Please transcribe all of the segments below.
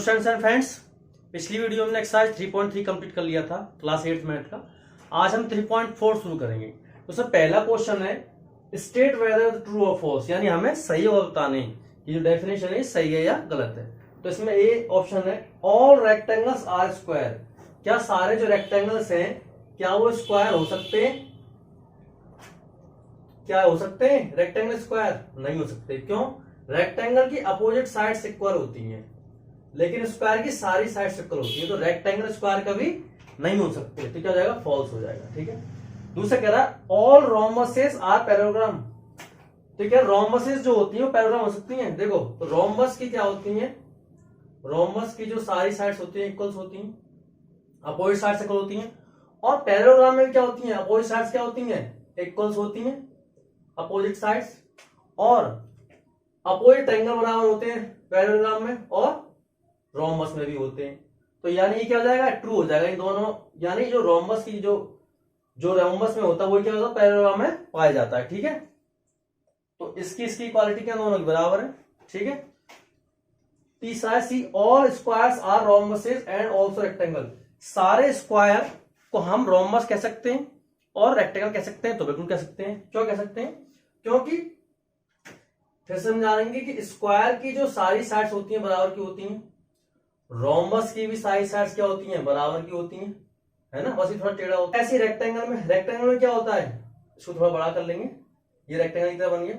Students and friends, पिछली video में exercise 3.3 complete कर लिया था क्लास 8 मैथ का। आज हम 3.4 शुरू करेंगे। तो सर पहला क्वेश्चन है स्टेट वेदर ट्रू और फॉल्स, यानी हमें सही और बताने की जो डेफिनेशन है सही है या गलत है। तो इसमें ए ऑप्शन है ऑल रेक्टेंगल्स आर स्क्वायर। क्या सारे जो रेक्टेंगल्स हैं क्या वो स्क्वायर हो सकते हैं? क्या हो सकते हैं रेक्टेंगल स्क्वायर? नहीं हो सकते। क्यों? रेक्टेंगल की अपोजिट साइड्स इक्वल होती हैं लेकिन स्क्वायर की सारी साइड्स इक्वल होती है, तो रेक्टेंगल स्क्वायर कभी नहीं हो सकते। तो क्या हो जाएगा? फॉल्स हो जाएगा। ठीक है। दूसरा कह रहा है ऑल रोम्बसेस आर पैराग्राम। तो क्या रोम्बसेस जो होती है वो पैराग्राम हो सकती हैं? देखो रोम्बस की क्या होती है, रोम्बस की जो सारी साइड्स होती हैं इक्वल्स होती हैं, अपोजिट साइड्स इक्वल होती हैं। और पैराग्राम में क्या होती हैं? अपोजिट साइड्स क्या होती हैं? इक्वल्स होती हैं अपोजिट साइड्स। और अपोजिट एंगल बराबर होते हैं पैराग्राम में और रोम्बस में भी होते हैं। तो यानी ये क्या हो जाएगा? ट्रू हो जाएगा इन दोनों। यानी जो रोम्बस की जो रोम्बस में होता है वो क्या होता है? पैराग्राम में पाया जाता है। ठीक है। तो इसकी क्वालिटी क्या दोनों की बराबर है। ठीक है। तीसरा है C all squares are rhombuses and also rectangle. सारे स्क्वायर को हम रोम्बस कह सकते हैं और रेक्टेंगल कह सकते हैं। तो बिल्कुल कह सकते हैं। क्यों कह सकते हैं? क्योंकि फिर समझाएंगे कि स्क्वायर की जो सारी साइड्स होती हैं बराबर की होती हैं, रोम्बस की भी सारी साइड्स क्या होती हैं? बराबर की होती हैं, है ना। बस ये थोड़ा टेढ़ा होता है। ऐसे रेक्टेंगल में क्या होता है? इसको थोड़ा बड़ा कर लेंगे। ये रेक्टेंगल की तरह बन गया।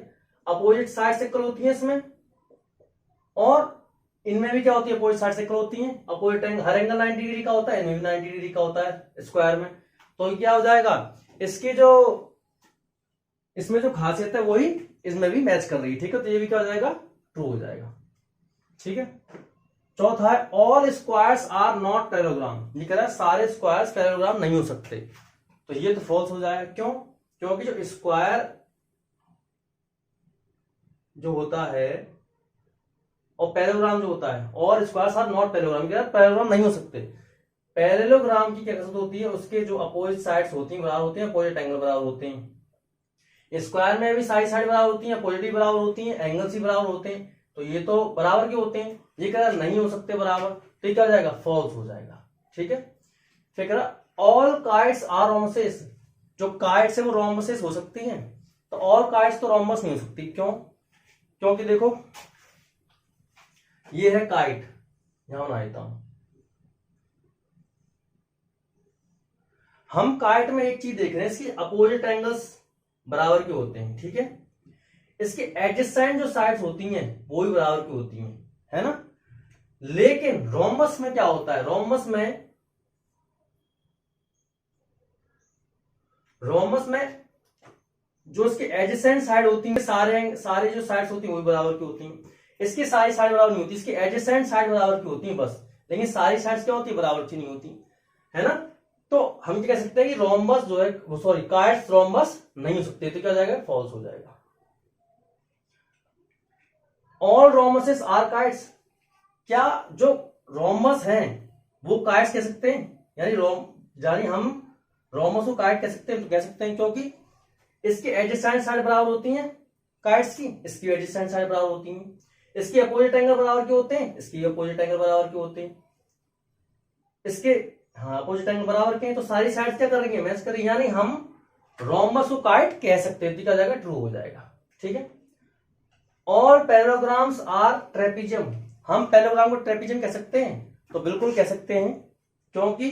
अपोजिट साइड्स इक्वल होती हैं इसमें और इनमें भी क्या होती है? अपोजिट साइड्स इक्वल होती हैं। अपोजिट एंगल, हर एंगल 90 डिग्री का होता है, इनमें भी 90 डिग्री का होता है स्क्वायर में। तो क्या हो जाएगा? इसकी जो इसमें जो खासियत है वही इसमें भी मैच कर रही है। ठीक है। तो ये भी क्या हो जाएगा? ट्रू हो जाएगा। ठीक है। चौथा है ऑल स्क्वायर्स आर नॉट पैराग्राम। ये कह रहा है सारे स्क्वायर्स पैराग्राम नहीं हो सकते। तो ये तो फॉल्स हो जाएगा। क्यों? क्योंकि जो स्क्वायर जो होता है और पैराग्राम जो होता है, और स्क्वायर्स आर नॉट पैराग्राम, कह रहा है पैराग्राम नहीं हो सकते। पैरेललोग्राम की क्या कसरत होती है? उसके जो अपोजिट साइड्स होती हैं बराबर होती हैं, अपोजिट एंगल बराबर होते हैं। स्क्वायर में भी सारी साइड बराबर होती हैं, अपोजिट भी बराबर होती हैं, एंगल्स भी बराबर होते हैं। तो ये तो बराबर के होते हैं। ये कह रहा नहीं हो सकते बराबर, तो ये क्या हो जाएगा? फॉल्स हो जाएगा। ठीक है। फिर कह रहा ऑल काइट्स आर रोम्बसेस। जो काइट्स है वो रोम्बसेस हो सकती हैं। तो ऑल काइट्स तो रोम्बस नहीं हो सकती। क्यों? क्योंकि देखो ये है काइट, यहां बना देता हूं। हम काइट में एक चीज देख रहे हैं, इसकी अपोजिट एंगल्स बराबर के होते हैं। ठीक है। इसके एडजेसेंट जो साइड्स होती हैं वो भी बराबर की होती हैं, है ना। लेकिन रोम्बस में क्या होता है? रोम्बस में जो इसके एडजेसेंट साइड होती हैं, सारे जो साइड्स होती हैं वो भी बराबर की होती हैं। इसकी सारी साइड बराबर नहीं होती, इसकी एडजेसेंट साइड बराबर की होती है बस। लेकिन सारी साइड्स क्या होती है? बराबर की नहीं होती, है ना। तो हम कह सकते हैं कि रोम्बस जो है, सॉरी, काइट्स रोम्बस नहीं हो सकते। तो क्या हो जाएगा? फॉल्स हो जाएगा। All rhombuses are kites. क्या जो रोम्बस हैं वो काइट्स कह सकते हैं? यानी हम रोम्बस को काइट कह सकते हैं। तो कह सकते हैं क्योंकि इसकी एडजेसेंट साइड बराबर होती हैं काइट्स की, इसकी एडजेसेंट साइड बराबर होती हैं। इसके अपोजिट एंगल बराबर के होते हैं, इसके अपोजिट एंगल बराबर के होते हैं। इसके अपोजिट एंगल बराबर के हैं, तो सारी साइड क्या करेंगे? मैच करेंगे। यानी हम रोम्बस को काइट कह सकते हैं। तो क्या हो जाएगा? ट्रू हो जाएगा। ठीक है। All parallelograms are trapezium. हम पैराग्राम को ट्रेपिजियम कह सकते हैं? तो बिल्कुल कह सकते हैं। क्योंकि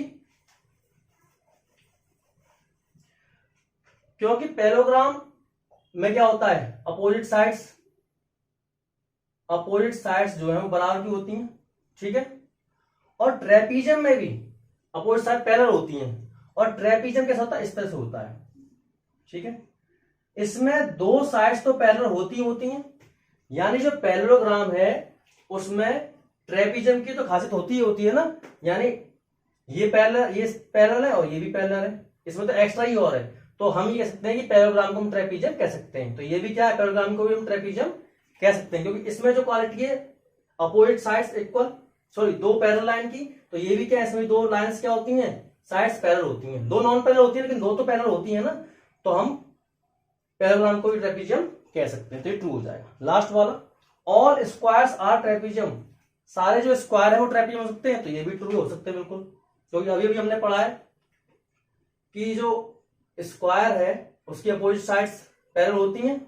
पैराग्राम में क्या होता है? अपोजिट साइड्स जो है वो बराबर की होती हैं। ठीक है। और ट्रेपिजियम में भी अपोजिट साइड पैरेलल होती हैं। और ट्रेपिजियम कैसा होता है? इस तरह से होता है। ठीक है। इसमें दो साइड्स तो पैरेलल होती हैं। यानी जो पैरेललोग्राम है उसमें ट्रेपिजियम की तो खासियत होती है ना। यानी ये पैरेलल है और ये भी पैरेलल है, इसमें तो एक्स्ट्रा ही और है। तो हम ये कह सकते हैं कि पैरेललोग्राम को हम ट्रेपिजियम कह सकते हैं। तो ये भी क्या है? पैरेललोग्राम को भी हम ट्रेपिजियम कह सकते हैं क्योंकि इसमें जो क्वालिटी है अपोजिट साइड्स इक्वल, सॉरी, दो पैरेलल लाइन की। तो ये भी क्या है? इसमें दो लाइंस क्या होती हैं? साइड्स पैरेलल होती हैं। दो नॉन पैरेलल होती है लेकिन दो तो पैरेलल होती है ना। तो हम पैरेललोग्राम को भी ट्रेपिजियम कह सकते हैं। तो ये ट्रू हो जाएगा। लास्ट वाला ऑल स्क्वायर्स आर ट्रेपिजियम। सारे जो स्क्वायर है वो ट्रेपीजियम हो सकते हैं, तो ये भी ट्रू हो सकते हैं बिल्कुल, क्योंकि अभी अभी हमने पढ़ा है कि जो स्क्वायर है उसकी अपोजिट साइड्स पैरेलल होती हैं,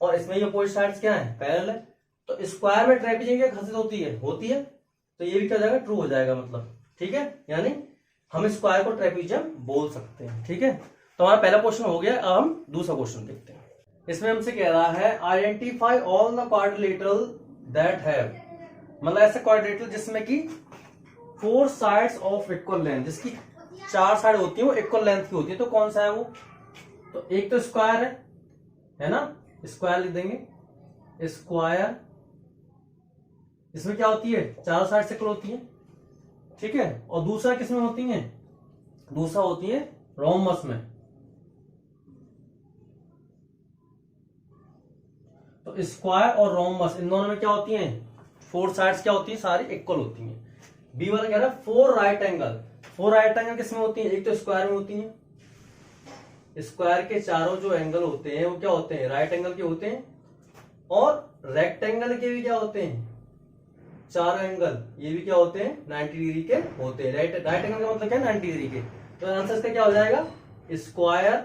और इसमें ये अपोजिट साइड्स क्या है, पैरेलल है। तो स्क्वायर में ट्रेपीजियम की खासियत होती है, तो ये भी क्या हो जाएगा, ट्रू हो जाएगा मतलब, ठीक है। यानी हम स्क्वायर को ट्रेपीजियम बोल सकते हैं, ठीक है। तो हमारा पहला क्वेश्चन हो गया। अब हम दूसरा क्वेश्चन देखते हैं। इसमें हमसे कह रहा है identify all the quadrilateral that have, मतलब ऐसे क्वाड्रिलेटरल जिसमें कि 4 साइड्स ऑफ इक्वल लेंथ, जिसकी 4 साइड होती है वो इक्वल लेंथ की होती है, तो कौन सा है वो। तो एक तो स्क्वायर है ना, स्क्वायर लिख देंगे, स्क्वायर, इसमें क्या होती है, 4 साइड इक्वल होती है, ठीक है। और दूसरा किसमें होती है, दूसरा होती है रोमबस में। तो स्क्वायर और रोमबस इन दोनों में क्या होती हैं, 4 साइड्स क्या होती है, सारी इक्वल होती हैं। बी वाला कह रहा है 4 राइट एंगल, 4 राइट एंगल किसमें होती है, एक तो स्क्वायर में होती है, स्क्वायर के चारों जो एंगल होते हैं वो क्या होते हैं, राइट एंगल के होते हैं, और रेक्टेंगल के भी क्या होते हैं, चारों एंगल ये भी क्या होते हैं, 90 डिग्री के होते हैं। राइट एंगल का मतलब क्या है, 90 डिग्री के। तो आंसर इसका क्या हो जाएगा, स्क्वायर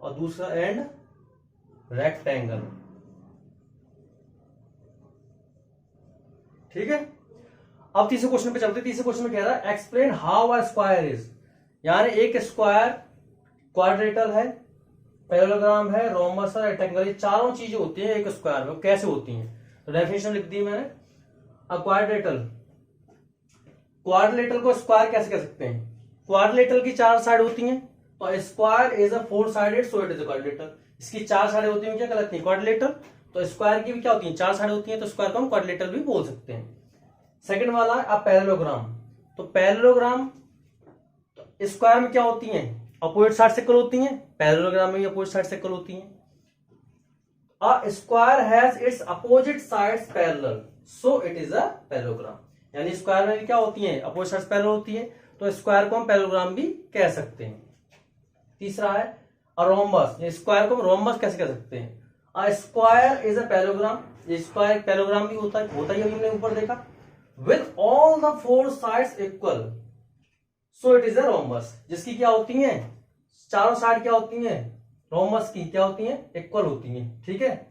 और दूसरा एंड रेक्टेंगल, ठीक है। अब तीसरे क्वेश्चन पे चलते। तीसरे क्वेश्चन में कह रहा है explain how a square is, यानी एक स्क्वायर क्वाड्रेटल है, पैरेललोग्राम है, रोमबस है, रेक्टेंगल, ये चारों चीजें होती हैं एक स्क्वायर में, कैसे होती हैं। तो डेफिनेशन लिख दी मैंने। अब क्वाड्रिलेटरल को स्क्वायर कैसे कह सकते हैं, क्वाड्रिलेटरल की 4 साइड होती हैं, तो square is a 4 sided so it is a quadrilateral. इसकी 4 साइड होती हैं, क्या कहलाती है, क्वाड्रिलेटरल। तो स्क्वायर की भी क्या होती है, 4 साइड होती हैं, तो स्क्वायर को हम क्वाड्रिलेटरल भी बोल सकते हैं। सेकंड वाला अब पैरेललोग्राम, तो पैरेललोग्राम स्क्वायर में क्या होती हैं, अपोजिट साइड इक्वल होती हैं, पैरेललोग्राम में भी अपोजिट साइड इक्वल होती हैं। A square has its opposite sides parallel, so it is a parallelogram। यानी स्क्वायर में भी क्या होती है, अपोजिट साइड्स पैरेलल होती है, तो स्क्वायर को हम पैरेललोग्राम भी कह सकते हैं। तीसरा है रोमबस, ये स्क्वायर को हम रोमबस कैसे कह सकते हैं, a square is a parallelogram, ये स्क्वायर पैरेललोग्राम भी होता है अभी हमने ऊपर देखा, with all the 4 sides equal so it is a rhombus, जिसकी क्या होती है, चारों साइड क्या होती है, रोमबस की क्या होती है, इक्वल होती हैं, ठीक है।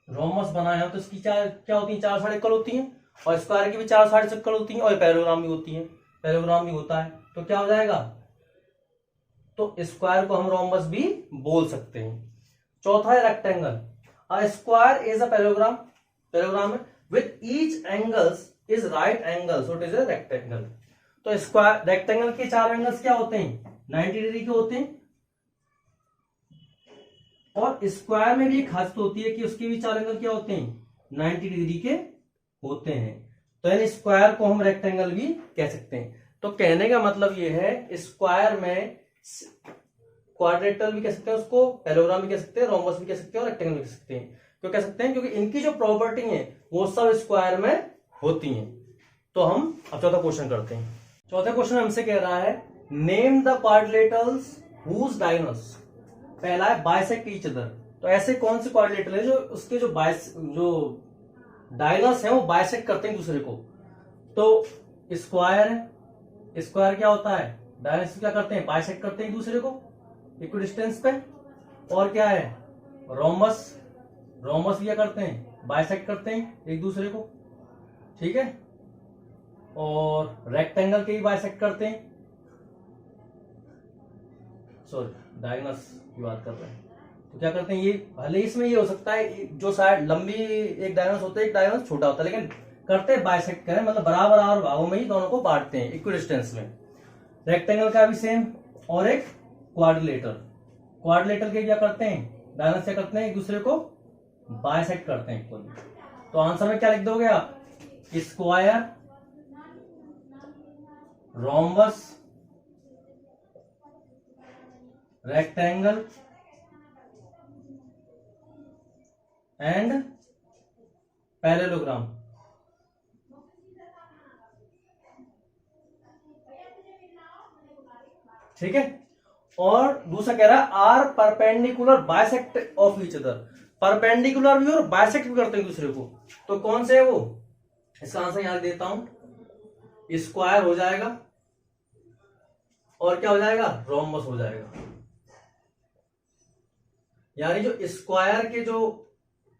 रोमबस बनाया तो इसकी क्या होती है, 4 साइड इक्वल होती हैं, और स्क्वायर की भी 4 साइड इक्वल होती हैं, और पैरेललोग्राम भी होती है, पैरेललोग्राम भी होता है, तो क्या हो जाएगा, तो स्क्वायर को हम रोमबस भी बोल सकते हैं। चौथा है rectangle, a square is a parallelogram, parallelogram with each angles is right angle so it is a rectangle. तो स्क्वायर रेक्टेंगल के 4 एंगल्स क्या होते हैं, 90 डिग्री के होते हैं, और स्क्वायर में भी एक खासियत होती है कि उसके भी 4 एंगल क्या होते हैं, 90 डिग्री के होते हैं। तो यानी स्क्वायर को हम रेक्टेंगल भी कह सकते हैं। तो कहने का मतलब ये है स्क्वायर में क्वाड्रेटल भी कह सकते हैं उसको, पैरेललोग्राम भी कह सकते हैं, रोमबस भी कह सकते हैं, और रेक्टेंगल भी कह सकते हैं। क्यों कह सकते हैं, क्योंकि इनकी जो प्रॉपर्टी है वो सब स्क्वायर में होती हैं। तो हम अब चौथा क्वेश्चन करते हैं। चौथा क्वेश्चन हमसे कह रहा है name the quadrilaterals whose diagonals, पहला है बाइसेक्ट ईच अदर, तो ऐसे कौन से क्वाड्रिलेटरल है जो उसके जो डायगोनल्स हैं वो बाइसेक्ट करते हैं दूसरे को। तो स्क्वायर है, स्क्वायर क्या होता है, डायगोनल्स क्या करते हैं, बाइसेक्ट करते हैं दूसरे को इक्विडिस्टेंस पे। और क्या है रोमबस, रोमबस क्या करते हैं, बाइसेक्ट करते हैं एक दूसरे को, ठीक है। और रेक्टेंगल के भी बाइसेक्ट करते हैं, सॉरी डायगोनल्स की बात कर रहे हैं, तो क्या करते हैं ये, भले इसमें ये हो सकता है जो साइड लंबी एक डायगोनल होता है, एक डायगोनल छोटा होता है, लेकिन करते हैं बाइसेक्ट करें, मतलब बराबर भागों में ही दोनों को बांटते हैं इक्विडिस्टेंस में। रेक्टेंगल का भी सेम, और एक क्वाड्रिलेटरल के क्या करते हैं, डायगोनल से करते हैं एक दूसरे को बाइसेक्ट करते हैं इक्वली। तो आंसर में क्या लिख दोगे आप, square, rhombus, rectangle and parallelogram. ठीक है। और दूसरा कह रहा है are perpendicular bisect of each other, perpendicular भी और बाइसेक्ट भी करते हैं दूसरे को। तो कौन से है वो, इसका आंसर यहां देता हूं, स्क्वायर हो जाएगा और क्या हो जाएगा, रोम्बस हो जाएगा। यानी जो स्क्वायर के जो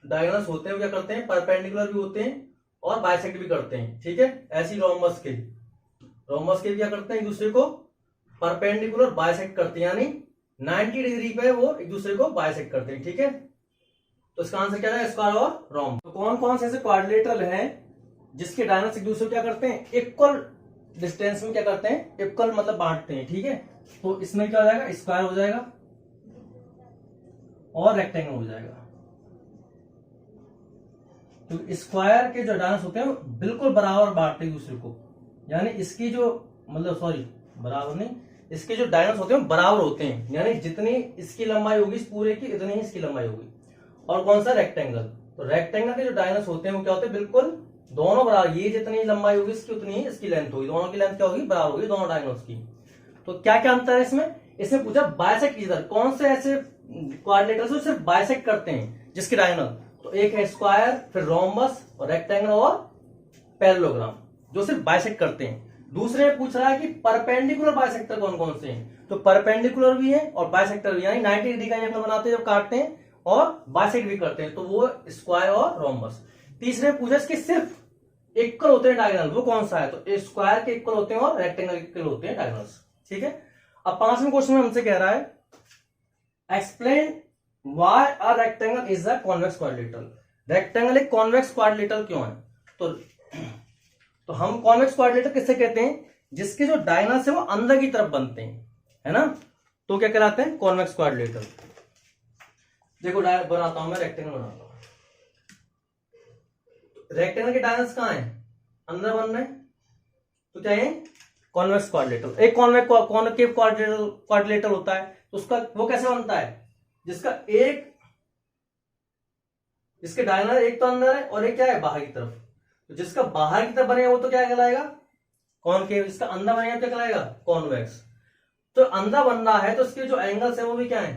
डायगोनल्स होते हैं वो क्या करते हैं, परपेंडिकुलर भी होते हैं और बाइसेक्ट भी करते हैं, ठीक है। ऐसी रोम्बस के क्या करते हैं, एक दूसरे को परपेंडिकुलर बाइसेक्ट करते हैं, यानी 90 डिग्री पे वो एक दूसरे को बाइसेक्ट करते हैं, ठीक है। तो इसका आंसर क्या है, स्क्वायर और रोम्ब। तो कौन कौन से ऐसे क्वाड्रिलेटरल हैं जिसके डायगोनल्स एक दूसरे को क्या करते हैं, इक्वल डिस्टेंस में क्या करते हैं, इक्वल मतलब बांटते हैं, ठीक है। तो इसमें क्या हो जाएगा, स्क्वायर हो जाएगा और रेक्टेंगल हो जाएगा। तो स्क्वायर के जो डायगोनल्स होते हैं वो बिल्कुल बराबर बांटते हैं दूसरे को, यानी इसकी जो मतलब सॉरी बराबर नहीं, इसके जो डायगोनल्स होते हैं बराबर होते हैं, यानी जितनी इसकी लंबाई होगी इस पूरे की इतनी ही इसकी लंबाई होगी। और कौन सा, रेक्टेंगल। तो रेक्टेंगल के जो डायगोनल्स होते हैं वो क्या होते हैं, बिल्कुल दोनों बराबर, ये जितनी लंबाई होगी इसकी उतनी ही इसकी लेंथ होगी, दोनों की लेंथ क्या होगी, बराबर होगी दोनों डायगोनल्स की। तो क्या क्या अंतर है इसमें, इसमें पूछा बाइसेक्ट किधर, कौन से ऐसे क्वाड्रिलेटरल्स सिर्फ बाइसेक्ट करते हैं जिसके डायगोनल, तो एक है स्क्वायर, फिर रोम्बस और रेक्टेंगल और पैरेललोग्राम जो सिर्फ बाइसेक्ट करते हैं। दूसरे में पूछ रहा है कि परपेंडिकुलर बाइसेक्टर कौन कौन से हैं, तो परपेंडिकुलर भी है और बाइसेक्टर भी, यानी 90 डिग्री का एंगल बनाते हैं जब काटते हैं, और बाइसेक्ट भी करते हैं, तो वो स्क्वायर और रोम्बस। तीसरे में पूछा इसके सिर्फ इक्वल होते हैं डायगोनल, वो कौन सा है, तो स्क्वायर के इक्वल होते हैं और रेक्टेंगल के इक्वल होते हैं डायगोनल्स, ठीक है। अब 5वें क्वेश्चन में हमसे कह रहा है explain why a rectangle is a convex quadrilateral. Rectangle एक कॉन्वेक्स क्वाड्रिलेटरल क्यों है, तो हम कॉन्वेक्स क्वाड्रिलेटरल किससे कहते हैं, जिसके जो डायगोनल्स है वो अंदर की तरफ बनते हैं, है ना, तो क्या कहलाते हैं, कॉन्वेक्स क्वाड्रिलेटरल। देखो बनाता हूं मैं, रेक्टेंगल बनाता हूं, रेक्टेंगल के डायगोनल्स कहां है, अंदर बन रहे हैं, तो क्या है, कॉन्वेक्स क्वाड्रिलेटरल। एक कॉन्वेक्स क्वाड्रिलेटरल होता है, तो उसका वो कैसे बनता है, जिसका एक, इसके डायगोनल एक तो अंदर है और एक क्या है, बाहर की तरफ। तो जिसका बाहर की तरफ बनेगा वो तो क्या कहलाएगा, कॉनकेव, जिसका अंदर बनेगा क्या कहलाएगा, कॉन्वेक्स। तो अंदर बन रहा है तो उसके जो एंगल्स है वो भी क्या है,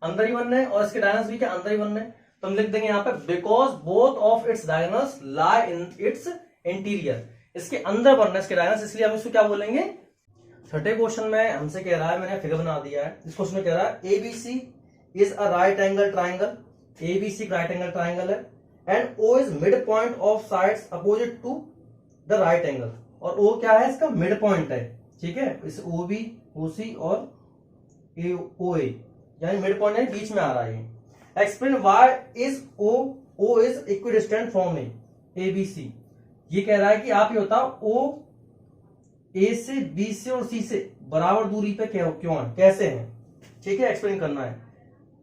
अंदर ही बन रहे हैं, और इसके डायगोनल्स भी क्या अंदर ही बन रहे हैं। तो हम लिख देंगे यहाँ पे because both of its diagonals lie in its interior, इसके अंदर बन रहे हैं इसके डायगोनल्स, इसलिए हम इसको क्या बोलेंगे। छठे क्वेश्चन में हमसे कह रहा है, मैंने फिगर बना दिया है, इस क्वेश्चन में कह रहा है ABC is a right angle triangle, ABC right angle triangle है, and O is mid point of sides opposite to the right angle, और ओ क्या है, इसका मिड पॉइंट है, ठीक है। इस ओ बी, ओ सी और ओ ए, यानी मिड पॉइंट है, बीच में आ रहा है। Explain why is O is equidistant from A B C. ये कह रहा है कि आप ये बताओ ओ ए से, बी से और सी से बराबर दूरी पे क्यों है, कैसे है, ठीक है, एक्सप्लेन करना है।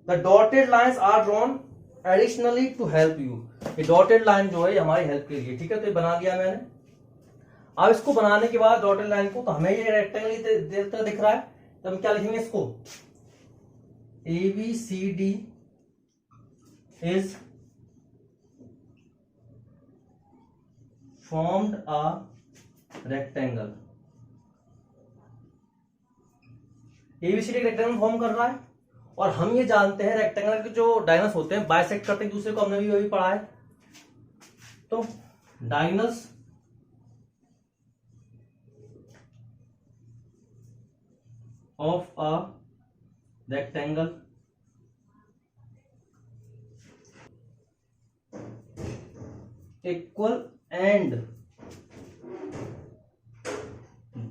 The dotted lines are drawn additionally to help you, ये डॉटेड लाइन जो है हमारी हेल्प के लिए, ठीक है। तो ये बना दिया मैंने। अब इसको बनाने के बाद डॉटेड लाइन को, तो हमें ये रेक्टेंगल दिख रहा है, तो हम क्या लिखेंगे इसको, A B C D is formed a rectangle, ABCD rectangle form कर रहा है, और हम ये जानते हैं रेक्टेंगल के जो डायगोनल्स होते हैं बाइसेक्ट करते हैं दूसरे को, हमने भी पढ़ा है। तो diagonals of a rectangle equal and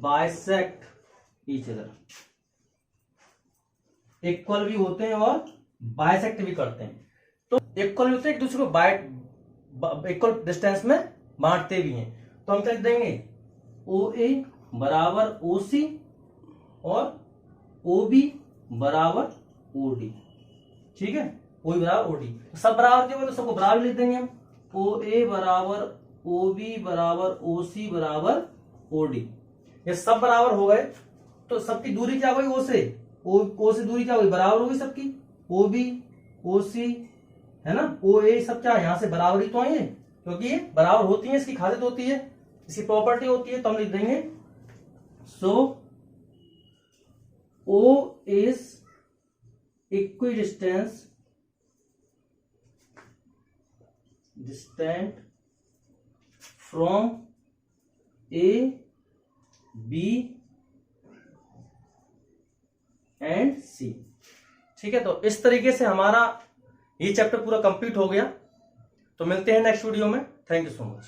bisect each other, equal भी होते हैं और बाइसेक्ट भी करते हैं। तो इक्वल भी होते हैं, एक दूसरे को इक्वल डिस्टेंस में बांटते भी हैं। तो हम क्या लिख देंगे, ओ ए बराबर ओ सी और ओ बी बराबर ओ डी, ठीक है, ओ बी बराबर ओ डी, सब बराबर दिए तो सबको बराबर लिख देंगे हम, ओ ए बराबर ओ बी बराबर ओ सी बराबर ओ डी। ये सब बराबर हो गए, तो सबकी दूरी क्या होगी, ओ से, ओ से दूरी क्या होगी, बराबर होगी सबकी, ओ बी ओ सी है ना, ओ ए सब क्या यहां से बराबर ही तो है, क्योंकि ये बराबर होती है, इसकी खासियत होती है, इसकी प्रॉपर्टी होती है। तो हम लिख देंगे so O is equidistance distant from A B and C. ठीक है, तो इस तरीके से हमारा ये चैप्टर पूरा कंप्लीट हो गया। तो मिलते हैं नेक्स्ट वीडियो में। Thank you so much.